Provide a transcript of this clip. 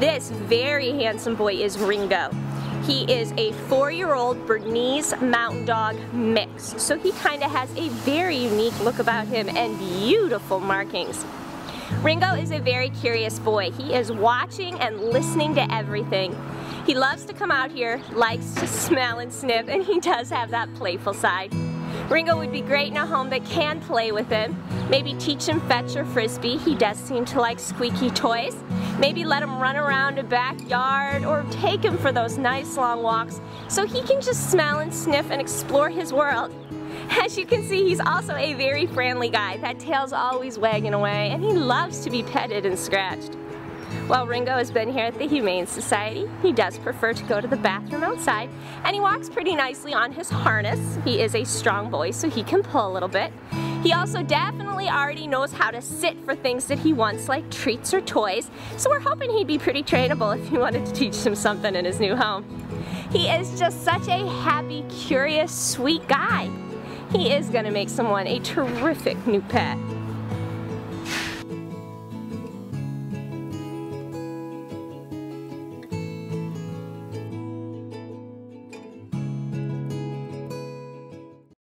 This very handsome boy is Ringo. He is a 4-year-old Bernese Mountain Dog mix, so he kind of has a very unique look about him and beautiful markings. Ringo is a very curious boy. He is watching and listening to everything. He loves to come out here, likes to smell and sniff, and he does have that playful side. Ringo would be great in a home that can play with him. Maybe teach him fetch or frisbee. He does seem to like squeaky toys. Maybe let him run around a backyard or take him for those nice long walks so he can just smell and sniff and explore his world. As you can see, he's also a very friendly guy. That tail's always wagging away, and he loves to be petted and scratched. While Ringo has been here at the Humane Society, he does prefer to go to the bathroom outside, and he walks pretty nicely on his harness. He is a strong boy, so he can pull a little bit. He also definitely already knows how to sit for things that he wants, like treats or toys, so we're hoping he'd be pretty trainable if you wanted to teach him something in his new home. He is just such a happy, curious, sweet guy. He is going to make someone a terrific new pet.